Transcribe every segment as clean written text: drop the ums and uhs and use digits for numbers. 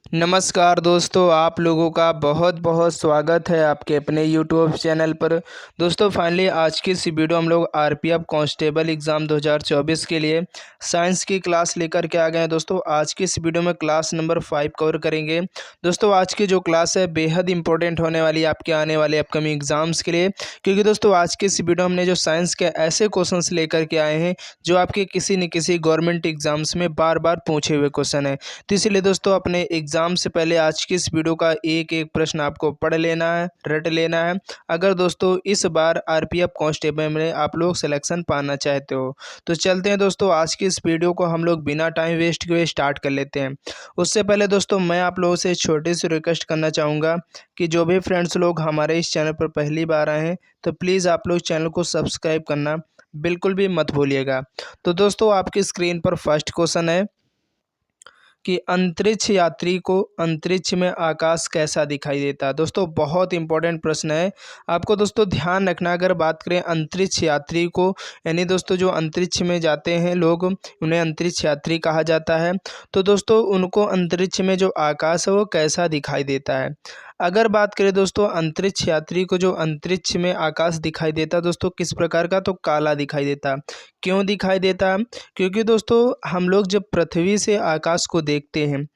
नमस्कार दोस्तों, आप लोगों का बहुत बहुत स्वागत है आपके अपने यूट्यूब चैनल पर। दोस्तों फाइनली आज की इस वीडियो हम लोग आरपीएफ कांस्टेबल एग्ज़ाम 2024 के लिए साइंस की क्लास लेकर के आ गए हैं। दोस्तों आज की इस वीडियो में क्लास नंबर 5 कवर करेंगे। दोस्तों आज की जो क्लास है बेहद इंपॉर्टेंट होने वाली है आपके आने वाले अपकमिंग एग्ज़ाम्स के लिए, क्योंकि दोस्तों आज की इस वीडियो हमने जो साइंस के ऐसे क्वेश्चंस लेकर के आए हैं जो आपके किसी न किसी गवर्नमेंट एग्ज़ाम्स में बार बार पूछे हुए क्वेश्चन है। तो इसीलिए दोस्तों अपने एग्ज़ाम से पहले आज की इस वीडियो का एक एक प्रश्न आपको पढ़ लेना है, रट लेना है। अगर दोस्तों इस बार आरपीएफ कांस्टेबल में आप लोग सिलेक्शन पाना चाहते हो तो चलते हैं दोस्तों आज की इस वीडियो को हम लोग बिना टाइम वेस्ट किए स्टार्ट कर लेते हैं। उससे पहले दोस्तों मैं आप लोगों से छोटी सी रिक्वेस्ट करना चाहूँगा कि जो भी फ्रेंड्स लोग हमारे इस चैनल पर पहली बार आए हैं तो प्लीज़ आप लोग चैनल को सब्सक्राइब करना बिल्कुल भी मत भूलिएगा। तो दोस्तों आपकी स्क्रीन पर फर्स्ट क्वेश्चन है कि अंतरिक्ष यात्री को अंतरिक्ष में आकाश कैसा दिखाई देता है। दोस्तों बहुत इंपॉर्टेंट प्रश्न है, आपको दोस्तों ध्यान रखना। अगर बात करें अंतरिक्ष यात्री को, यानी दोस्तों जो अंतरिक्ष में जाते हैं लोग उन्हें अंतरिक्ष यात्री कहा जाता है। तो दोस्तों उनको अंतरिक्ष में जो आकाश है वो कैसा दिखाई देता है। अगर बात करें दोस्तों अंतरिक्ष यात्री को जो अंतरिक्ष में आकाश दिखाई देता है दोस्तों किस प्रकार का, तो काला दिखाई देता है। क्यों दिखाई देता है? क्योंकि दोस्तों हम लोग जब पृथ्वी से आकाश को देखते हैं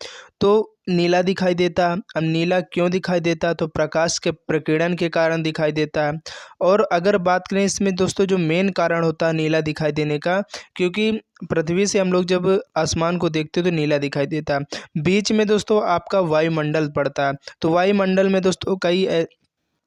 तो नीला दिखाई देता है। अब नीला क्यों दिखाई देता है? तो प्रकाश के प्रकीर्णन के कारण दिखाई देता है। और अगर बात करें इसमें दोस्तों जो मेन कारण होता है नीला दिखाई देने का, क्योंकि पृथ्वी से हम लोग जब आसमान को देखते हैं तो नीला दिखाई देता है। बीच में दोस्तों आपका वायुमंडल पड़ता है, तो वायुमंडल में दोस्तों कई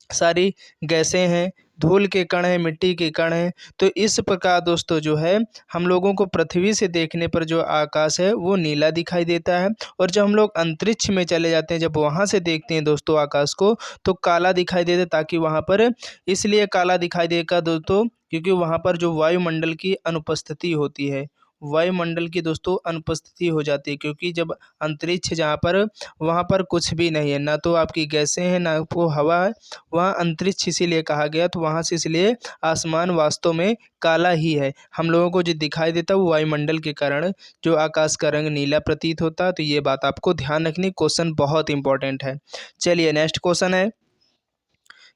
सारी गैसें हैं, धूल के कण हैं, मिट्टी के कण हैं। तो इस प्रकार दोस्तों जो है हम लोगों को पृथ्वी से देखने पर जो आकाश है वो नीला दिखाई देता है। और जब हम लोग अंतरिक्ष में चले जाते हैं, जब वहाँ से देखते हैं दोस्तों आकाश को, तो काला दिखाई देता है। ताकि वहाँ पर इसलिए काला दिखाई देगा दोस्तों क्योंकि वहाँ पर जो वायुमंडल की अनुपस्थिति होती है, वायुमंडल की दोस्तों अनुपस्थिति हो जाती है। क्योंकि जब अंतरिक्ष जहाँ पर वहाँ पर कुछ भी नहीं है, ना तो आपकी गैसें हैं ना आपको हवा है, वहाँ अंतरिक्ष इसीलिए कहा गया। तो वहाँ से इसलिए आसमान वास्तव में काला ही है। हम लोगों को जो दिखाई देता है वो वायुमंडल के कारण जो आकाश का रंग नीला प्रतीत होता है। तो ये बात आपको ध्यान रखनी, क्वेश्चन बहुत इंपॉर्टेंट है। चलिए नेक्स्ट क्वेश्चन है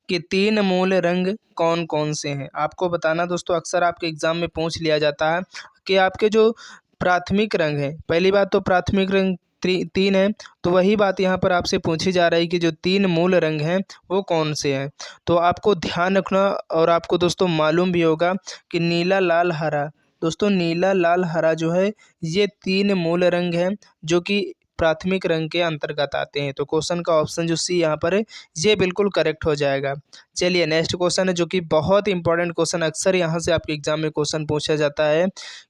कि तीन मूल रंग कौन कौन से हैं। आपको बताना दोस्तों अक्सर आपके एग्जाम में पूछ लिया जाता है कि आपके जो प्राथमिक रंग हैं, पहली बात तो प्राथमिक रंग तीन है, तो वही बात यहाँ पर आपसे पूछी जा रही है कि जो तीन मूल रंग हैं वो कौन से हैं। तो आपको ध्यान रखना और आपको दोस्तों मालूम भी होगा कि नीला लाल हरा, दोस्तों नीला लाल हरा जो है ये तीन मूल रंग हैं जो कि प्राथमिक रंग के अंतर्गत आते हैं। तो क्वेश्चन का ऑप्शन जो सी यहाँ पर है ये बिल्कुल करेक्ट हो जाएगा। चलिए नेक्स्ट क्वेश्चन है जो कि बहुत इंपॉर्टेंट क्वेश्चन, अक्सर यहाँ से आपके एग्जाम में क्वेश्चन पूछा जाता है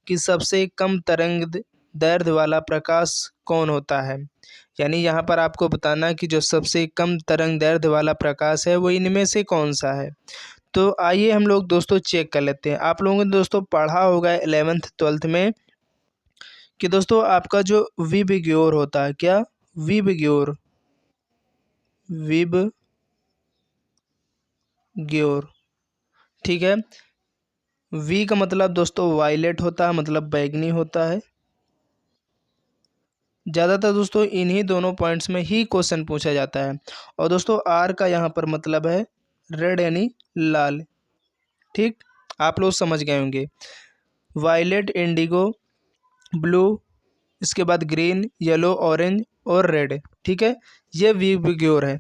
कि सबसे कम तरंग दैर्ध्य वाला प्रकाश कौन होता है। यानी यहाँ पर आपको बताना है कि जो सबसे कम तरंग दैर्ध्य वाला प्रकाश है वो इनमें से कौन सा है। तो आइए हम लोग दोस्तों चेक कर लेते हैं। आप लोगों ने दोस्तों पढ़ा होगा 11th 12th में कि दोस्तों आपका जो विबग्योर होता है, क्या विबग्योर, विबग्योर, ठीक है। वी का मतलब दोस्तों वायलेट होता है, मतलब बैगनी होता है। ज़्यादातर दोस्तों इन्हीं दोनों पॉइंट्स में ही क्वेश्चन पूछा जाता है। और दोस्तों आर का यहाँ पर मतलब है रेड यानी लाल, ठीक, आप लोग समझ गए होंगे। वायलेट, इंडिगो, ब्लू, इसके बाद ग्रीन, येलो, ऑरेंज और रेड, ठीक है, ये विबग्योर है।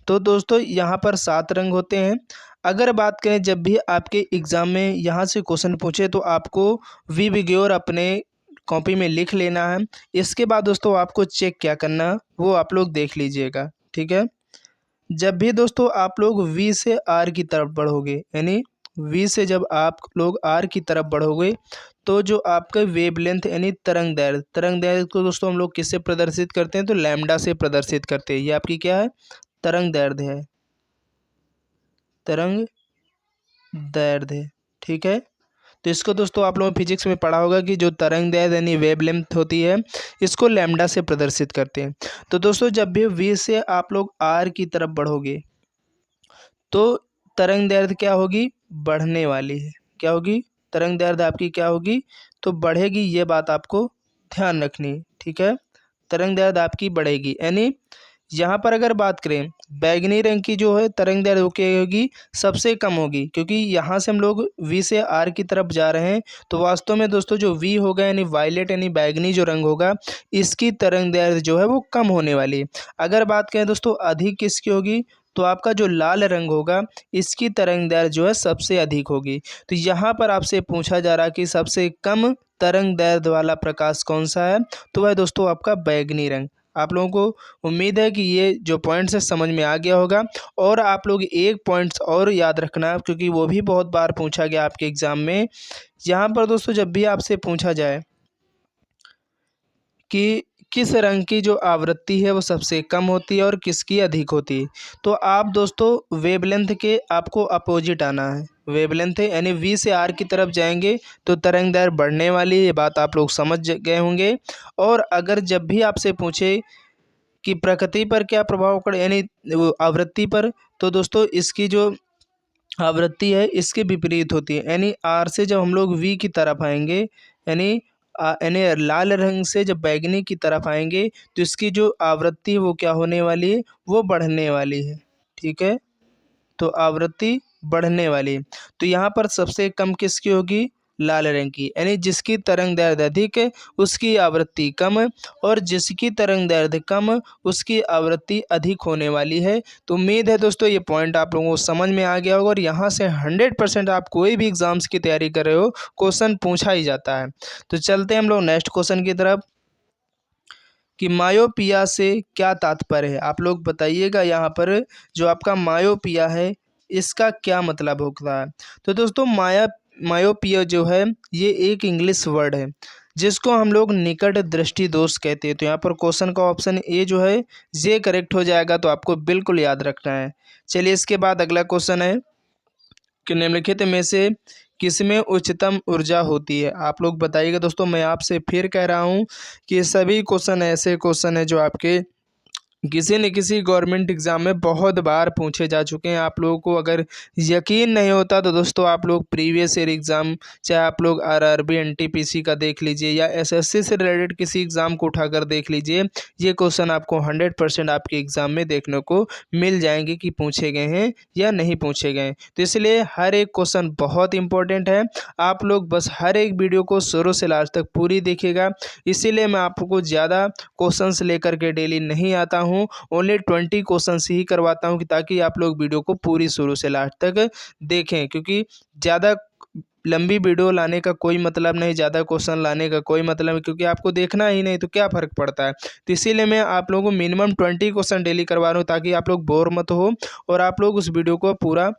तो दोस्तों यहाँ पर 7 रंग होते हैं। अगर बात करें जब भी आपके एग्ज़ाम में यहाँ से क्वेश्चन पूछे तो आपको विबग्योर अपने कॉपी में लिख लेना है। इसके बाद दोस्तों आपको चेक क्या करना है वो आप लोग देख लीजिएगा, ठीक है। जब भी दोस्तों आप लोग वी से आर की तरफ बढ़ोगे, यानी वी से जब आप लोग आर की तरफ बढ़ोगे तो जो आपका वेवलेंथ यानी तरंग दैर्ध्य को दोस्तों हम लोग किससे प्रदर्शित करते हैं, तो लैम्डा से प्रदर्शित करते हैं। ये आपकी क्या है, तरंग दैर्ध्य है, तरंग दैर्ध्य, ठीक है। तो इसको दोस्तों आप लोगों ने फिजिक्स में पढ़ा होगा कि जो तरंग दैर्ध्य यानी वेवलेंथ होती है इसको लैम्डा से प्रदर्शित करते हैं। तो दोस्तों जब भी वी से आप लोग आर की तरफ बढ़ोगे तो तरंग दैर्ध्य क्या होगी, बढ़ने वाली है। क्या होगी, तरंग दैर्ध्य आपकी क्या होगी, तो बढ़ेगी। ये बात आपको ध्यान रखनी है, ठीक है। तरंग दैर्ध्य आपकी बढ़ेगी। यानी यहाँ पर अगर बात करें बैगनी रंग की जो है तरंग दैर्ध्य वो क्या होगी, सबसे कम होगी, क्योंकि यहाँ से हम लोग V से R की तरफ जा रहे हैं। तो वास्तव में दोस्तों जो V होगा यानी वायलेट यानी बैगनी जो रंग होगा, इसकी तरंग दैर्ध्य जो है वो कम होने वाली है। अगर बात करें दोस्तों अधिक किसकी होगी, तो आपका जो लाल रंग होगा इसकी तरंग दैर्ध्य जो है सबसे अधिक होगी। तो यहाँ पर आपसे पूछा जा रहा है कि सबसे कम तरंग दैर्ध्य वाला प्रकाश कौन सा है, तो वह दोस्तों आपका बैगनी रंग। आप लोगों को उम्मीद है कि ये जो पॉइंट्स है समझ में आ गया होगा। और आप लोग एक पॉइंट्स और याद रखना, क्योंकि वो भी बहुत बार पूछा गया आपके एग्ज़ाम में। यहाँ पर दोस्तों जब भी आपसे पूछा जाए कि किस रंग की जो आवृत्ति है वो सबसे कम होती है और किसकी अधिक होती है, तो आप दोस्तों वेवलेंथ के आपको अपोजिट आना है। वेवलेंथ है यानी V से R की तरफ जाएंगे तो तरंग दैर्ध्य बढ़ने वाली है, ये बात आप लोग समझ गए होंगे। और अगर जब भी आपसे पूछे कि प्रकृति पर क्या प्रभाव पड़े यानी वो आवृत्ति पर, तो दोस्तों इसकी जो आवृत्ति है इसके विपरीत होती है। यानी R से जब हम लोग V की तरफ आएंगे, यानी लाल रंग से जब बैगनी की तरफ आएंगे, तो इसकी जो आवृत्ति है वो क्या होने वाली है, वो बढ़ने वाली है। ठीक है, तो आवृत्ति बढ़ने वाली। तो यहाँ पर सबसे कम किसकी होगी, लाल रंग की, यानी जिसकी तरंग दैर्ध्य अधिक है उसकी आवृत्ति कम है, और जिसकी तरंग दैर्ध्य कम उसकी आवृत्ति अधिक होने वाली है। तो उम्मीद है दोस्तों ये पॉइंट आप लोगों को समझ में आ गया होगा। और यहाँ से 100% आप कोई भी एग्जाम्स की तैयारी कर रहे हो क्वेश्चन पूछा ही जाता है। तो चलते हैं हम लोग नेक्स्ट क्वेश्चन की तरफ कि मायोपिया से क्या तात्पर्य है। आप लोग बताइएगा यहाँ पर जो आपका मायोपिया है इसका क्या मतलब होता है। तो दोस्तों मायोपिया जो है ये एक इंग्लिश वर्ड है जिसको हम लोग निकट दृष्टि दोष कहते हैं। तो यहाँ पर क्वेश्चन का ऑप्शन ए जो है ये करेक्ट हो जाएगा, तो आपको बिल्कुल याद रखना है। चलिए इसके बाद अगला क्वेश्चन है कि निम्नलिखित में से किसमें उच्चतम ऊर्जा होती है। आप लोग बताइएगा दोस्तों। मैं आपसे फिर कह रहा हूँ कि सभी क्वेश्चन ऐसे क्वेश्चन है जो आपके किसी न किसी गवर्नमेंट एग्ज़ाम में बहुत बार पूछे जा चुके हैं। आप लोगों को अगर यकीन नहीं होता तो दोस्तों आप लोग प्रीवियस ईयर एग्ज़ाम, चाहे आप लोग आरआरबी एनटीपीसी का देख लीजिए या एसएससी से रिलेटेड किसी एग्ज़ाम को उठाकर देख लीजिए। ये क्वेश्चन आपको 100% आपके एग्ज़ाम में देखने को मिल जाएंगे कि पूछे गए हैं या नहीं पूछे गए। तो इसलिए हर एक क्वेश्चन बहुत इंपॉर्टेंट है। आप लोग बस हर एक वीडियो को शुरू से लास्ट तक पूरी देखिएगा। इसीलिए मैं आपको ज़्यादा क्वेश्चंस लेकर के डेली नहीं आता हूँ, ओनली 20 क्वेश्चंस ही करवाता हूँ, कि ताकि आप लोग वीडियो को पूरी शुरू से लास्ट तक देखें। क्योंकि ज़्यादा लंबी वीडियो लाने का कोई मतलब नहीं, ज़्यादा क्वेश्चन लाने का कोई मतलब नहीं, क्योंकि आपको देखना ही नहीं तो क्या फ़र्क पड़ता है। तो इसीलिए मैं आप लोगों को मिनिमम 20 क्वेश्चन डेली करवा रहा हूँ, ताकि आप लोग बोर मत हो और आप लोग उस वीडियो को पूरा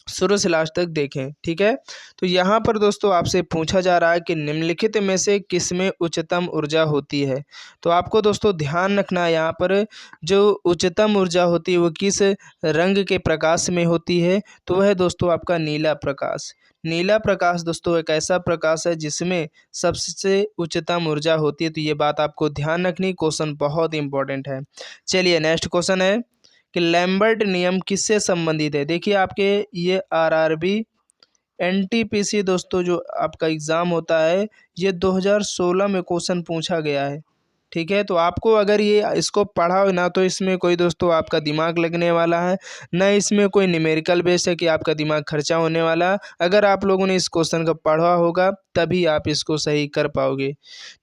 शुरू से लास्ट तक देखें। ठीक है, तो यहाँ पर दोस्तों आपसे पूछा जा रहा है कि निम्नलिखित में से किसमें उच्चतम ऊर्जा होती है। तो आपको दोस्तों ध्यान रखना है यहाँ पर जो उच्चतम ऊर्जा होती है वो किस रंग के प्रकाश में होती है, तो वह दोस्तों आपका नीला प्रकाश। नीला प्रकाश दोस्तों एक ऐसा प्रकाश है जिसमें सबसे उच्चतम ऊर्जा होती है। तो ये बात आपको ध्यान रखनी, क्वेश्चन बहुत इंपॉर्टेंट है। चलिए नेक्स्ट क्वेश्चन है कि लैम्बर्ट नियम किससे संबंधित है। देखिए आपके ये आरआरबी एनटीपीसी दोस्तों जो आपका एग्ज़ाम होता है ये 2016 में क्वेश्चन पूछा गया है। ठीक है, तो आपको अगर ये इसको पढ़ा हो ना, तो इसमें कोई दोस्तों आपका दिमाग लगने वाला है ना, इसमें कोई न्यूमेरिकल बेस है कि आपका दिमाग खर्चा होने वाला है। अगर आप लोगों ने इस क्वेश्चन को पढ़ा होगा तभी आप इसको सही कर पाओगे।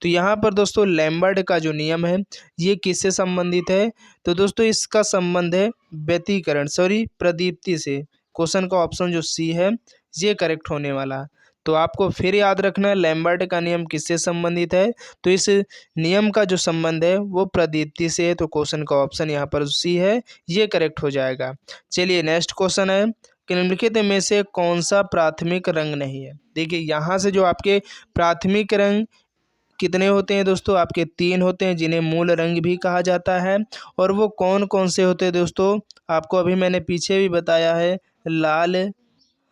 तो यहाँ पर दोस्तों लैम्बर्ट का जो नियम है ये किससे संबंधित है, तो दोस्तों इसका संबंध है प्रदीप्ति से। क्वेश्चन का ऑप्शन जो सी है ये करेक्ट होने वाला है। तो आपको फिर याद रखना है लैम्बर्ट का नियम किससे संबंधित है, तो इस नियम का जो संबंध है वो प्रदीप्ति से है। तो क्वेश्चन का ऑप्शन यहाँ पर सी है, ये करेक्ट हो जाएगा। चलिए नेक्स्ट क्वेश्चन है कि निम्नलिखित में से कौन सा प्राथमिक रंग नहीं है। देखिए यहाँ से जो आपके प्राथमिक रंग कितने होते हैं दोस्तों, आपके 3 होते हैं, जिन्हें मूल रंग भी कहा जाता है। और वो कौन कौन से होते हैं दोस्तों, आपको अभी मैंने पीछे भी बताया है, लाल,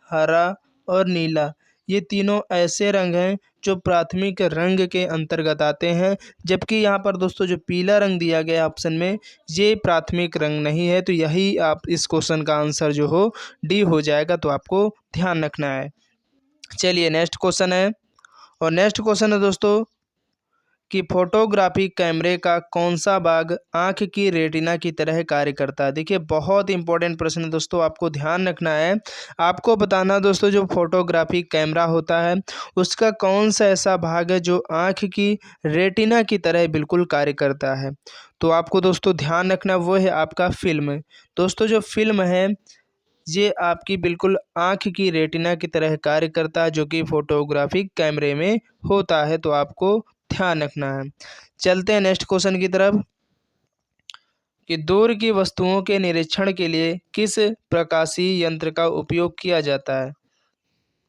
हरा और नीला। ये तीनों ऐसे रंग हैं जो प्राथमिक रंग के अंतर्गत आते हैं। जबकि यहाँ पर दोस्तों जो पीला रंग दिया गया ऑप्शन में ये प्राथमिक रंग नहीं है। तो यही आप इस क्वेश्चन का आंसर जो हो डी हो जाएगा। तो आपको ध्यान रखना है। चलिए नेक्स्ट क्वेश्चन है, और नेक्स्ट क्वेश्चन है दोस्तों कि फोटोग्राफी कैमरे का कौन सा भाग आँख की रेटिना की तरह कार्य करता है। देखिए बहुत इंपॉर्टेंट प्रश्न है दोस्तों, आपको ध्यान रखना है। आपको बताना है दोस्तों, जो फोटोग्राफी कैमरा होता है उसका कौन सा ऐसा भाग है जो आँख की रेटिना की तरह बिल्कुल कार्य करता है। तो आपको दोस्तों ध्यान रखना, वो है आपका फिल्म। दोस्तों जो फिल्म है ये आपकी बिल्कुल आँख की रेटिना की तरह कार्य करता है, जो कि फ़ोटोग्राफ़ी कैमरे में होता है, तो आपको ध्यान रखना है। चलते हैं नेक्स्ट क्वेश्चन की तरफ कि दूर की वस्तुओं के निरीक्षण के लिए किस प्रकाशीय यंत्र का उपयोग किया जाता है।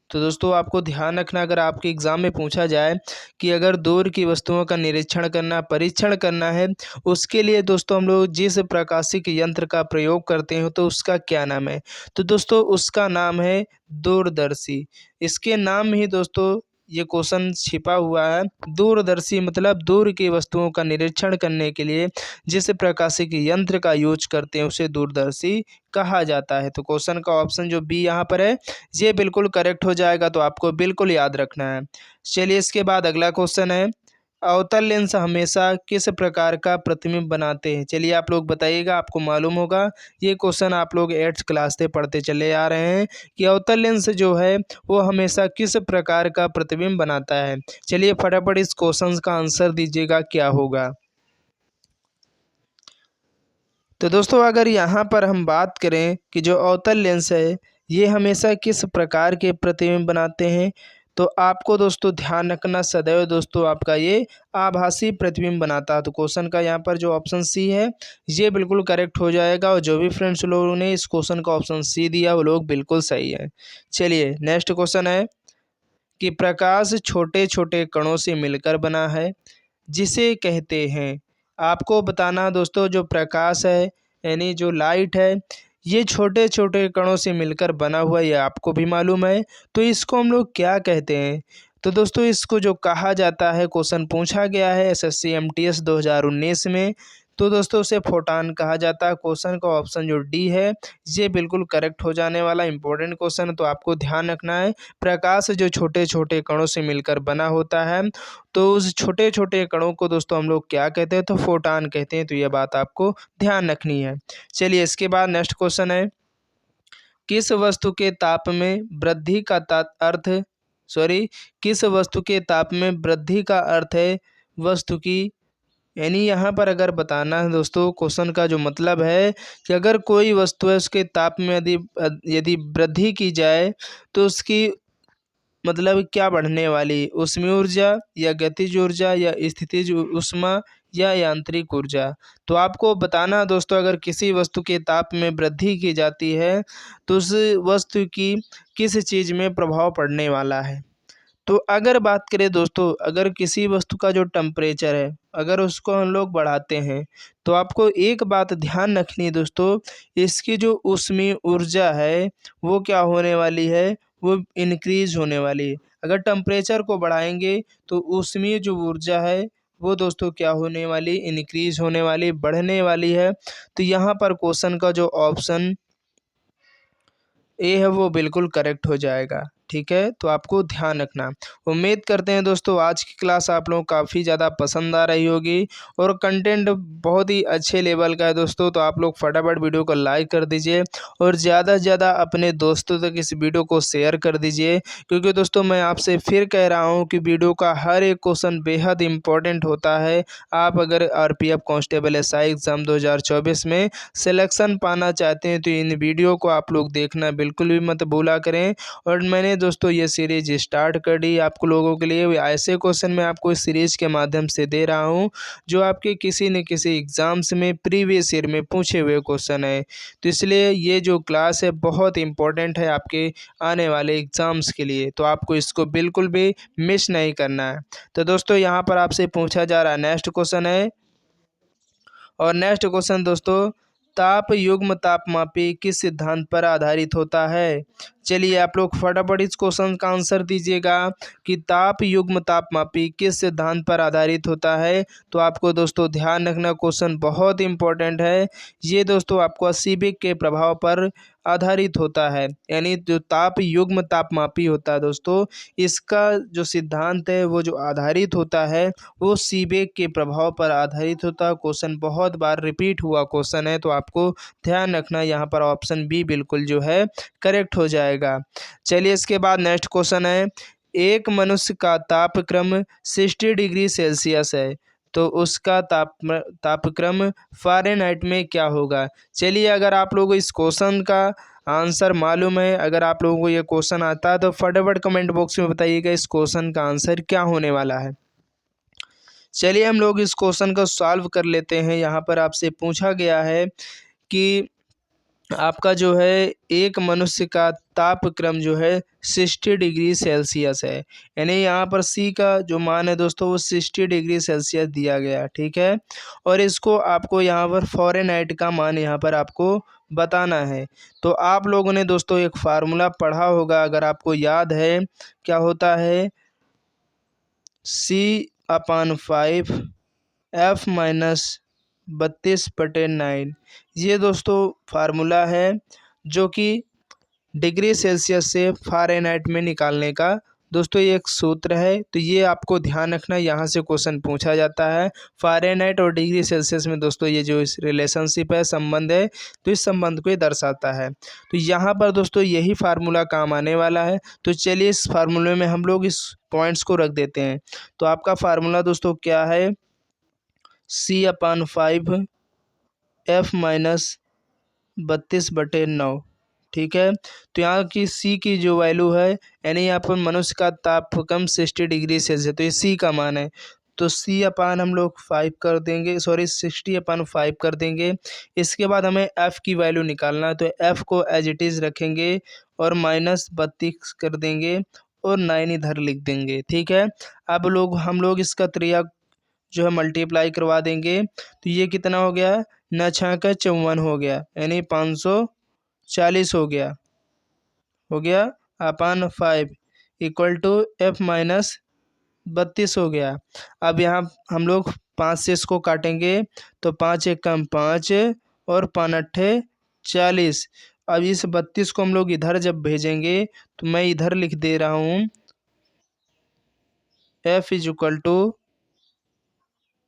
तो दोस्तों आपको ध्यान रखना, अगर आपके एग्ज़ाम में पूछा जाए कि अगर दूर की वस्तुओं का निरीक्षण करना, परीक्षण करना है, उसके लिए दोस्तों हम लोग जिस प्रकाशिक यंत्र का प्रयोग करते हैं तो उसका क्या नाम है? तो दोस्तों उसका नाम है दूरदर्शी। इसके नाम में ही दोस्तों ये क्वेश्चन छिपा हुआ है। दूरदर्शी मतलब दूर की वस्तुओं का निरीक्षण करने के लिए जिस प्रकाशिक यंत्र का यूज़ करते हैं उसे दूरदर्शी कहा जाता है। तो क्वेश्चन का ऑप्शन जो बी यहाँ पर है ये बिल्कुल करेक्ट हो जाएगा, तो आपको बिल्कुल याद रखना है। चलिए इसके बाद अगला क्वेश्चन है, अवतल लेंस हमेशा किस प्रकार का प्रतिबिंब बनाते हैं? चलिए आप लोग बताइएगा, आपको मालूम होगा ये क्वेश्चन आप लोग 8th क्लास से पढ़ते चले आ रहे हैं कि अवतल लेंस जो है वो हमेशा किस प्रकार का प्रतिबिंब बनाता है। चलिए फटाफट इस क्वेश्चन का आंसर दीजिएगा क्या होगा। तो दोस्तों अगर यहाँ पर हम बात करें कि जो अवतल लेंस है ये हमेशा किस प्रकार के प्रतिबिंब बनाते हैं, तो आपको दोस्तों ध्यान रखना सदैव दोस्तों आपका ये आभासी प्रतिबिंब बनाता है। तो क्वेश्चन का यहाँ पर जो ऑप्शन सी है ये बिल्कुल करेक्ट हो जाएगा, और जो भी फ्रेंड्स लोगों ने इस क्वेश्चन का ऑप्शन सी दिया वो लोग बिल्कुल सही है। चलिए नेक्स्ट क्वेश्चन है कि प्रकाश छोटे छोटे कणों से मिलकर बना है जिसे कहते हैं। आपको बताना दोस्तों जो प्रकाश है यानी जो लाइट है ये छोटे छोटे कणों से मिलकर बना हुआ, ये आपको भी मालूम है। तो इसको हम लोग क्या कहते हैं? तो दोस्तों इसको जो कहा जाता है, क्वेश्चन पूछा गया है एसएससी एमटीएस 2019 में, तो दोस्तों उसे फोटान कहा जाता है। क्वेश्चन का ऑप्शन जो डी है ये बिल्कुल करेक्ट हो जाने वाला इंपॉर्टेंट क्वेश्चन है, तो आपको ध्यान रखना है। प्रकाश जो छोटे छोटे कणों से मिलकर बना होता है तो उस छोटे छोटे कणों को दोस्तों हम लोग क्या कहते हैं? तो फोटान कहते हैं। तो ये बात आपको ध्यान रखनी है। चलिए इसके बाद नेक्स्ट क्वेश्चन है, किस वस्तु के ताप में वृद्धि का अर्थ सॉरी किस वस्तु के ताप में वृद्धि का अर्थ है वस्तु की, यानी यहाँ पर अगर बताना है दोस्तों, क्वेश्चन का जो मतलब है कि अगर कोई वस्तु है उसके ताप में यदि यदि वृद्धि की जाए तो उसकी मतलब क्या बढ़ने वाली, ऊष्मीय ऊर्जा या गतिज ऊर्जा या स्थितिज ऊष्मा या यांत्रिक ऊर्जा। तो आपको बताना दोस्तों अगर किसी वस्तु के ताप में वृद्धि की जाती है तो उस वस्तु की किस चीज़ में प्रभाव पड़ने वाला है। तो अगर बात करें दोस्तों, अगर किसी वस्तु का जो टेम्परेचर है अगर उसको हम लोग बढ़ाते हैं तो आपको एक बात ध्यान रखनी है दोस्तों, इसकी जो ऊष्मीय ऊर्जा है वो क्या होने वाली है, वो इंक्रीज होने वाली है। अगर टेम्परेचर को बढ़ाएंगे तो ऊष्मीय जो ऊर्जा है वो दोस्तों क्या होने वाली, इंक्रीज होने वाली, बढ़ने वाली है। तो यहाँ पर क्वेश्चन का जो ऑप्शन ए है वो बिल्कुल करेक्ट हो जाएगा। ठीक है, तो आपको ध्यान रखना। उम्मीद करते हैं दोस्तों आज की क्लास आप लोगों को काफ़ी ज़्यादा पसंद आ रही होगी और कंटेंट बहुत ही अच्छे लेवल का है दोस्तों। तो आप लोग फटाफट वीडियो को लाइक कर दीजिए और ज़्यादा से ज़्यादा अपने दोस्तों तक इस वीडियो को शेयर कर दीजिए, क्योंकि दोस्तों मैं आपसे फिर कह रहा हूँ कि वीडियो का हर एक क्वेश्चन बेहद इंपॉर्टेंट होता है। आप अगर आरपीएफ कांस्टेबल एसआई एग्ज़ाम 2024 में सिलेक्शन पाना चाहते हैं तो इन वीडियो को आप लोग देखना बिल्कुल भी मत भूला करें। और मैंने दोस्तों ये सीरीज स्टार्ट कर दी आपको लोगों के लिए, ऐसे क्वेश्चन मैं आपको इस सीरीज के माध्यम से दे रहा हूँ जो आपके किसी न किसी एग्ज़ाम्स में प्रीवियस ईयर में पूछे हुए क्वेश्चन है। तो इसलिए ये जो क्लास है बहुत इंपॉर्टेंट है आपके आने वाले एग्ज़ाम्स के लिए, तो आपको इसको बिल्कुल भी मिस नहीं करना है। तो दोस्तों यहाँ पर आपसे पूछा जा रहा नेक्स्ट क्वेश्चन है, और नेक्स्ट क्वेश्चन दोस्तों, ताप युग्म तापमापी किस सिद्धांत पर आधारित होता है? चलिए आप लोग फटाफट इस क्वेश्चन का आंसर दीजिएगा कि ताप युग्म तापमापी किस सिद्धांत पर आधारित होता है। तो आपको दोस्तों ध्यान रखना, क्वेश्चन बहुत इंपॉर्टेंट है। ये दोस्तों आपको सीबेक के प्रभाव पर आधारित होता है, यानी जो ताप युग्म तापमापी होता है दोस्तों, इसका जो सिद्धांत है वो जो आधारित होता है वो सीबेक के प्रभाव पर आधारित होता है। क्वेश्चन बहुत बार रिपीट हुआ क्वेश्चन है, तो आपको ध्यान रखना, यहाँ पर ऑप्शन बी बिल्कुल जो है करेक्ट हो जाएगा। चलिए इसके बाद नेक्स्ट क्वेश्चन है, एक मनुष्य का तापक्रम 60 डिग्री सेल्सियस है, तो उसका तापक्रम फ़ारेनहाइट में क्या होगा। चलिए अगर आप लोगों को इस क्वेश्चन का आंसर मालूम है, अगर आप लोगों को ये क्वेश्चन आता है तो फटाफट कमेंट बॉक्स में बताइएगा इस क्वेश्चन का आंसर क्या होने वाला है। चलिए हम लोग इस क्वेश्चन को सॉल्व कर लेते हैं। यहाँ पर आपसे पूछा गया है कि आपका जो है एक मनुष्य का तापक्रम जो है 60 डिग्री सेल्सियस है, यानी यहाँ पर सी का जो मान है दोस्तों वो 60 डिग्री सेल्सियस दिया गया, ठीक है। और इसको आपको यहाँ पर फ़ारेनहाइट का मान यहाँ पर आपको बताना है। तो आप लोगों ने दोस्तों एक फार्मूला पढ़ा होगा, अगर आपको याद है, क्या होता है, C/5 F-32/9। ये दोस्तों फार्मूला है जो कि डिग्री सेल्सियस से फ़ारेनहाइट में निकालने का दोस्तों ये एक सूत्र है। तो ये आपको ध्यान रखना, यहाँ से क्वेश्चन पूछा जाता है। फ़ारेनहाइट और डिग्री सेल्सियस में दोस्तों ये जो इस रिलेशनशिप है, संबंध है, तो इस संबंध को ये दर्शाता है। तो यहाँ पर दोस्तों यही फार्मूला काम आने वाला है। तो चलिए इस फार्मूले में हम लोग इस पॉइंट्स को रख देते हैं। तो आपका फार्मूला दोस्तों क्या है, C/5 F-32/9, ठीक है। तो यहाँ की सी की जो वैल्यू है, यानी यहाँ पर मनुष्य का तापक्रम 60 डिग्री सेल्सियस, तो ये सी का मान है। तो सी अपान हम लोग 5 कर देंगे, सॉरी 60/5 कर देंगे। इसके बाद हमें एफ़ की वैल्यू निकालना है, तो एफ़ को एज इट इज़ रखेंगे और -32 कर देंगे और 9 इधर लिख देंगे, ठीक है। अब हम लोग इसका त्रिया जो है मल्टीप्लाई करवा देंगे, तो ये कितना हो गया, 9 छः का 54 हो गया, यानी 540 हो गया अपान 5 इक्वल टू F-32 हो गया। अब यहाँ हम लोग 5 से इसको काटेंगे, तो 5 एक कम 5 और 5 अट्ठे 40। अब इस 32 को हम लोग इधर जब भेजेंगे, तो मैं इधर लिख दे रहा हूँ F is equal to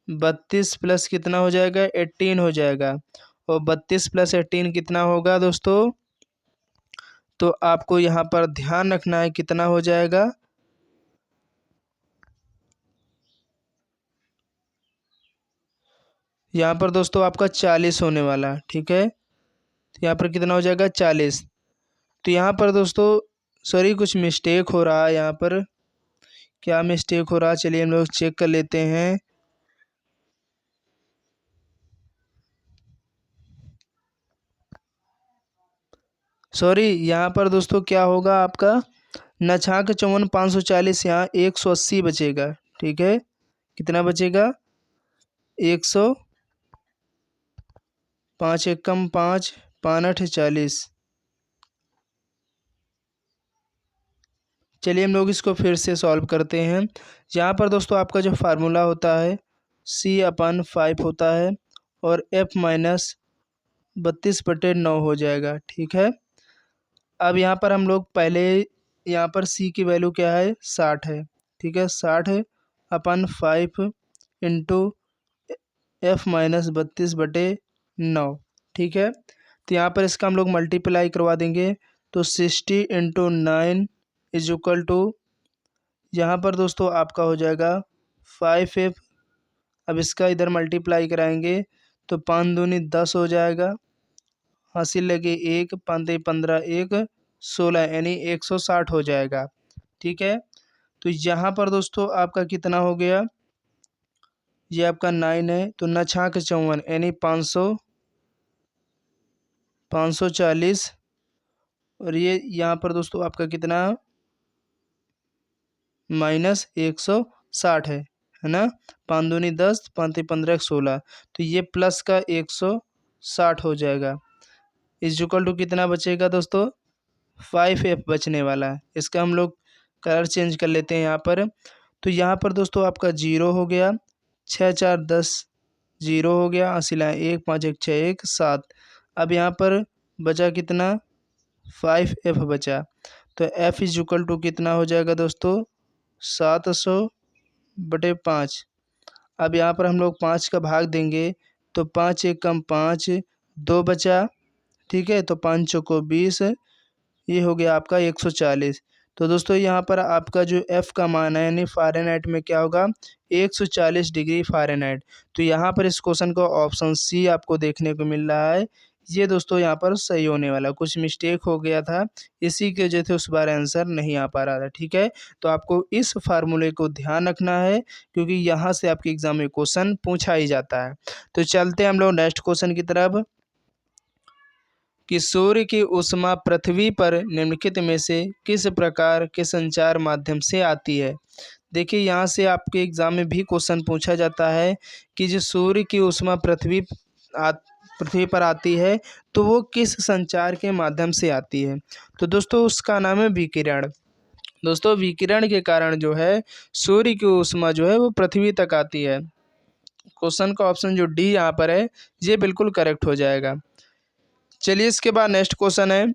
32 plus कितना हो जाएगा, 18 हो जाएगा। और 32 प्लस 18 कितना होगा दोस्तों, तो आपको यहाँ पर ध्यान रखना है कितना हो जाएगा, यहाँ पर दोस्तों आपका 40 होने वाला, ठीक है। तो यहाँ पर कितना हो जाएगा, 40। तो यहाँ पर दोस्तों सॉरी कुछ मिस्टेक हो रहा है, यहाँ पर क्या मिस्टेक हो रहा है, चलिए हम लोग चेक कर लेते हैं। सॉरी यहाँ पर दोस्तों क्या होगा आपका, न छाक 54 540, यहाँ 180 बचेगा, ठीक है। कितना बचेगा, 100, 5 एकम 5 5 अठ 40। चलिए हम लोग इसको फिर से सॉल्व करते हैं। यहाँ पर दोस्तों आपका जो फार्मूला होता है C/5 होता है और F-32/9 हो जाएगा, ठीक है। अब यहाँ पर हम लोग पहले यहाँ पर C की वैल्यू क्या है, 60 है, ठीक है। 60/5 इंटू F-32/9, ठीक है। तो यहाँ पर इसका हम लोग मल्टीप्लाई करवा देंगे, तो 60 इंटू 9 इज इक्वल टू, यहाँ पर दोस्तों आपका हो जाएगा 5F। अब इसका इधर मल्टीप्लाई कराएंगे, तो 5 दूनी 10 हो जाएगा, हासिल लगे 1 5 15 1 16, यानी 160 हो जाएगा, ठीक है। तो यहाँ पर दोस्तों आपका कितना हो गया, ये आपका 9 है, तो 9 छाक 54, यानी 540। और ये यहाँ पर दोस्तों आपका कितना, -160 है ना। 5 दूनी 10 5 15 16, तो ये प्लस का 160 हो जाएगा, इज इक्वल टू कितना बचेगा दोस्तों, 5F बचने वाला है। इसका हम लोग कलर चेंज कर लेते हैं यहाँ पर। तो यहाँ पर दोस्तों आपका 0 हो गया, 6 4 10 0 हो गया, 80 लाएँ 1 5 1 6 1 7। अब यहाँ पर बचा कितना, 5F बचा। तो F इज इक्वल टू कितना हो जाएगा दोस्तों, 700/5। अब यहाँ पर हम लोग 5 का भाग देंगे तो 5 1 कम 5, 2 बचा, ठीक है। तो 5 चौको 20, ये हो गया आपका 140। तो दोस्तों यहाँ पर आपका जो F का मान है यानी फ़ारेनहाइट में क्या होगा, 140 डिग्री फ़ारेनहाइट। तो यहाँ पर इस क्वेश्चन का ऑप्शन सी आपको देखने को मिल रहा है। ये दोस्तों यहाँ पर सही होने वाला, कुछ मिस्टेक हो गया था, इसी की वजह से उस बार आंसर नहीं आ पा रहा था, ठीक है। तो आपको इस फार्मूले को ध्यान रखना है क्योंकि यहाँ से आपके एग्जाम में क्वेश्चन पूछा ही जाता है। तो चलते हैं हम लोग नेक्स्ट क्वेश्चन की तरफ कि सूर्य की ऊष्मा पृथ्वी पर निम्नलिखित में से किस प्रकार के संचार माध्यम से आती है। देखिए यहाँ से आपके एग्जाम में भी क्वेश्चन पूछा जाता है कि जो सूर्य की ऊष्मा पृथ्वी पर आती है तो वो किस संचार के माध्यम से आती है। तो दोस्तों उसका नाम है विकिरण। दोस्तों विकिरण के कारण जो है सूर्य की ऊष्मा जो है वो पृथ्वी तक आती है। क्वेश्चन का ऑप्शन जो डी यहाँ पर है ये बिल्कुल करेक्ट हो जाएगा। चलिए इसके बाद नेक्स्ट क्वेश्चन है,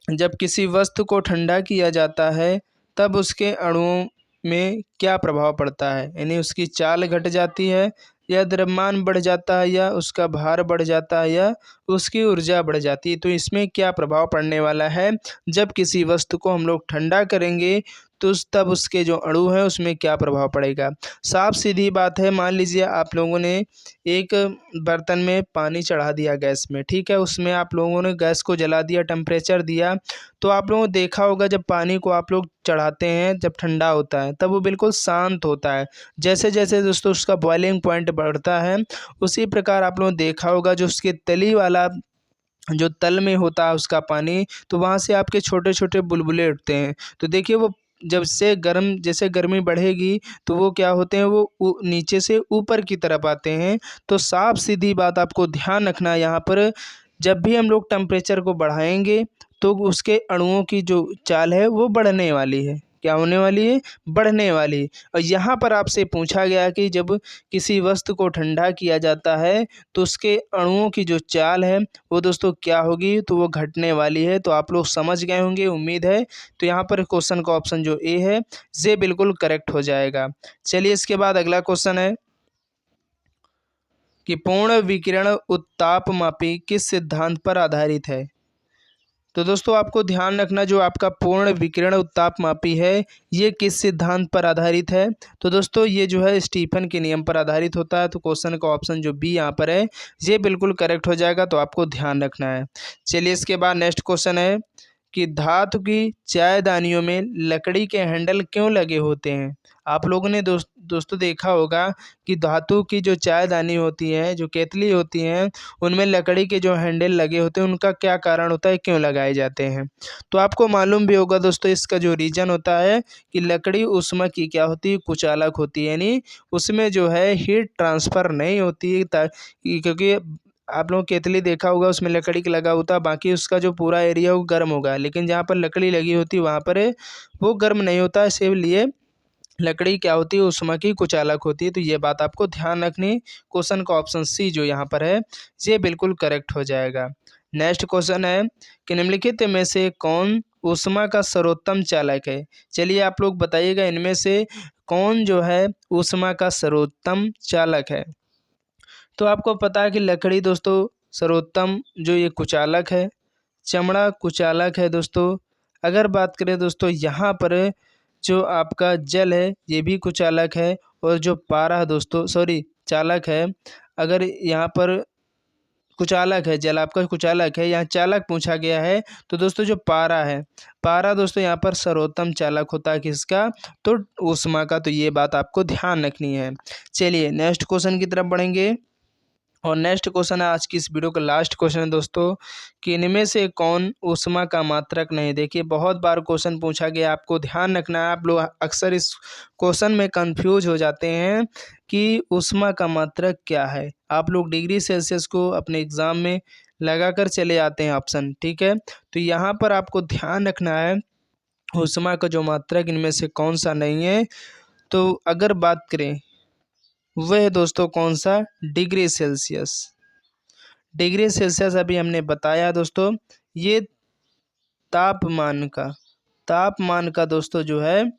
जब किसी वस्तु को ठंडा किया जाता है तब उसके अणुओं में क्या प्रभाव पड़ता है, यानी उसकी चाल घट जाती है या द्रव्यमान बढ़ जाता है या उसका भार बढ़ जाता है या उसकी ऊर्जा बढ़ जाती है। तो इसमें क्या प्रभाव पड़ने वाला है, जब किसी वस्तु को हम लोग ठंडा करेंगे तो तब उसके जो अणु हैं उसमें क्या प्रभाव पड़ेगा। साफ सीधी बात है, मान लीजिए आप लोगों ने एक बर्तन में पानी चढ़ा दिया गैस में, ठीक है। उसमें आप लोगों ने गैस को जला दिया, टेम्परेचर दिया। तो आप लोगों ने देखा होगा जब पानी को आप लोग चढ़ाते हैं, जब ठंडा होता है तब वो बिल्कुल शांत होता है। जैसे जैसे दोस्तों उसका बॉइलिंग पॉइंट बढ़ता है उसी प्रकार आप लोगों ने देखा होगा जो उसके तली वाला जो तल में होता है उसका पानी, तो वहाँ से आपके छोटे छोटे बुलबुले उठते हैं। तो देखिए वो जब से गर्म जैसे गर्मी बढ़ेगी तो वो क्या होते हैं, वो नीचे से ऊपर की तरफ आते हैं। तो साफ सीधी बात आपको ध्यान रखना है यहाँ पर, जब भी हम लोग टेम्परेचर को बढ़ाएंगे तो उसके अणुओं की जो चाल है वो बढ़ने वाली है। क्या होने वाली है, बढ़ने वाली है। और यहाँ पर आपसे पूछा गया कि जब किसी वस्तु को ठंडा किया जाता है तो उसके अणुओं की जो चाल है वो दोस्तों क्या होगी, तो वो घटने वाली है। तो आप लोग समझ गए होंगे उम्मीद है। तो यहाँ पर क्वेश्चन का ऑप्शन जो ए है ये बिल्कुल करेक्ट हो जाएगा। चलिए इसके बाद अगला क्वेश्चन है कि पूर्ण विकिरण उत्तापमापी किस सिद्धांत पर आधारित है। तो दोस्तों आपको ध्यान रखना, जो आपका पूर्ण विकिरण उत्तापमापी है ये किस सिद्धांत पर आधारित है। तो दोस्तों ये जो है स्टीफन के नियम पर आधारित होता है। तो क्वेश्चन का ऑप्शन जो बी यहाँ पर है ये बिल्कुल करेक्ट हो जाएगा। तो आपको ध्यान रखना है। चलिए इसके बाद नेक्स्ट क्वेश्चन है कि धातु की चायदानियों में लकड़ी के हैंडल क्यों लगे होते हैं। आप लोगों ने दोस्तों देखा होगा कि धातु की जो चायदानी होती है, जो केतली होती हैं, उनमें लकड़ी के जो हैंडल लगे होते हैं उनका क्या कारण होता है, क्यों लगाए जाते हैं। तो आपको मालूम भी होगा दोस्तों इसका जो रीज़न होता है कि लकड़ी ऊष्मा की क्या होती है, कुचालक होती है, यानी उसमें जो है हीट ट्रांसफ़र नहीं होती है क्योंकि आप लोगों केतली देखा होगा उसमें लकड़ी का लगा होता है, बाकी उसका जो पूरा एरिया वो गर्म होगा, लेकिन जहाँ पर लकड़ी लगी होती है वहाँ पर वो गर्म नहीं होता है। इसीलिए लकड़ी क्या होती है, ऊष्मा की कुचालक होती है। तो ये बात आपको ध्यान रखनी। क्वेश्चन का ऑप्शन सी जो यहाँ पर है ये बिल्कुल करेक्ट हो जाएगा। नेक्स्ट क्वेश्चन है कि निम्नलिखित में से कौन ऊष्मा का सर्वोत्तम चालक है। चलिए आप लोग बताइएगा इनमें से कौन जो है ऊष्मा का सर्वोत्तम चालक है। तो आपको पता है कि लकड़ी दोस्तों सर्वोत्तम जो ये कुचालक है, चमड़ा कुचालक है दोस्तों। अगर बात करें दोस्तों यहाँ पर जो आपका जल है ये भी कुचालक है, और जो पारा दोस्तों चालक है। अगर यहाँ पर कुचालक है, जल आपका कुचालक है, यहाँ चालक पूछा गया है। तो दोस्तों जो पारा है, पारा दोस्तों यहाँ पर सर्वोत्तम चालक होता है किसका, तो ऊष्मा का। तो ये बात आपको ध्यान रखनी है। चलिए नेक्स्ट क्वेश्चन की तरफ बढ़ेंगे, और नेक्स्ट क्वेश्चन है आज की इस वीडियो का लास्ट क्वेश्चन है दोस्तों कि इनमें से कौन ऊष्मा का मात्रक नहीं। देखिए बहुत बार क्वेश्चन पूछा गया, आपको ध्यान रखना है। आप लोग अक्सर इस क्वेश्चन में कंफ्यूज हो जाते हैं कि ऊष्मा का मात्रक क्या है। आप लोग डिग्री सेल्सियस को अपने एग्ज़ाम में लगाकर चले आते हैं ऑप्शन, ठीक है। तो यहाँ पर आपको ध्यान रखना है ऊष्मा का जो मात्रक इनमें से कौन सा नहीं है। तो अगर बात करें वह है दोस्तों कौन सा, डिग्री सेल्सियस। डिग्री सेल्सियस अभी हमने बताया दोस्तों, ये तापमान का दोस्तों जो है,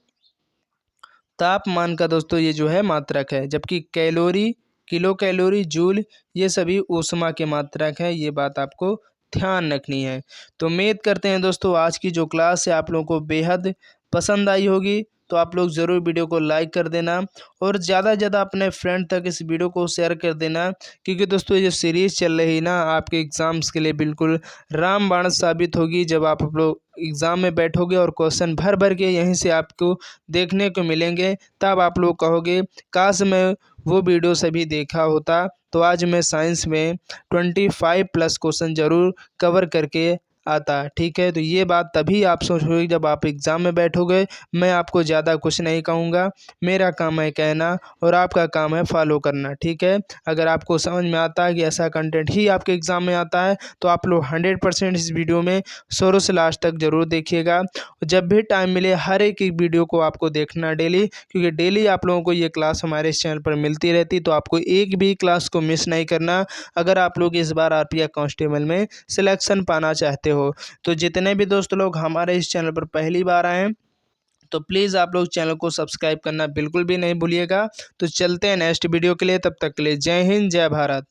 तापमान का दोस्तों ये जो है मात्रक है। जबकि कैलोरी, किलो कैलोरी, जूल, ये सभी ऊष्मा के मात्रक है। ये बात आपको ध्यान रखनी है। तो उम्मीद करते हैं दोस्तों आज की जो क्लास है आप लोगों को बेहद पसंद आई होगी। तो आप लोग ज़रूर वीडियो को लाइक कर देना और ज़्यादा से ज़्यादा अपने फ्रेंड तक इस वीडियो को शेयर कर देना, क्योंकि दोस्तों ये जो सीरीज़ चल रही है ना आपके एग्ज़ाम्स के लिए बिल्कुल रामबाण साबित होगी। जब आप लोग एग्ज़ाम में बैठोगे और क्वेश्चन भर भर के यहीं से आपको देखने को मिलेंगे, तब आप लोग कहोगे काश मैं वो वीडियो सभी देखा होता, तो आज मैं साइंस में 25+ क्वेश्चन ज़रूर कवर करके आता, ठीक है। तो ये बात तभी आप सोचोगे जब आप एग्ज़ाम में बैठोगे। मैं आपको ज़्यादा कुछ नहीं कहूँगा, मेरा काम है कहना और आपका काम है फॉलो करना, ठीक है। अगर आपको समझ में आता है कि ऐसा कंटेंट ही आपके एग्ज़ाम में आता है, तो आप लोग 100% इस वीडियो में शुरू से लास्ट तक ज़रूर देखिएगा। जब भी टाइम मिले हर एक वीडियो को आपको देखना डेली, क्योंकि डेली आप लोगों को ये क्लास हमारे इस चैनल पर मिलती रहती, तो आपको एक भी क्लास को मिस नहीं करना अगर आप लोग इस बार आरपीएफ कांस्टेबल में सिलेक्शन पाना चाहते हो। तो जितने भी दोस्त लोग हमारे इस चैनल पर पहली बार आए हैं, तो प्लीज़ आप लोग चैनल को सब्सक्राइब करना बिल्कुल भी नहीं भूलिएगा। तो चलते हैं नेक्स्ट वीडियो के लिए, तब तक के लिए जय हिंद, जय भारत।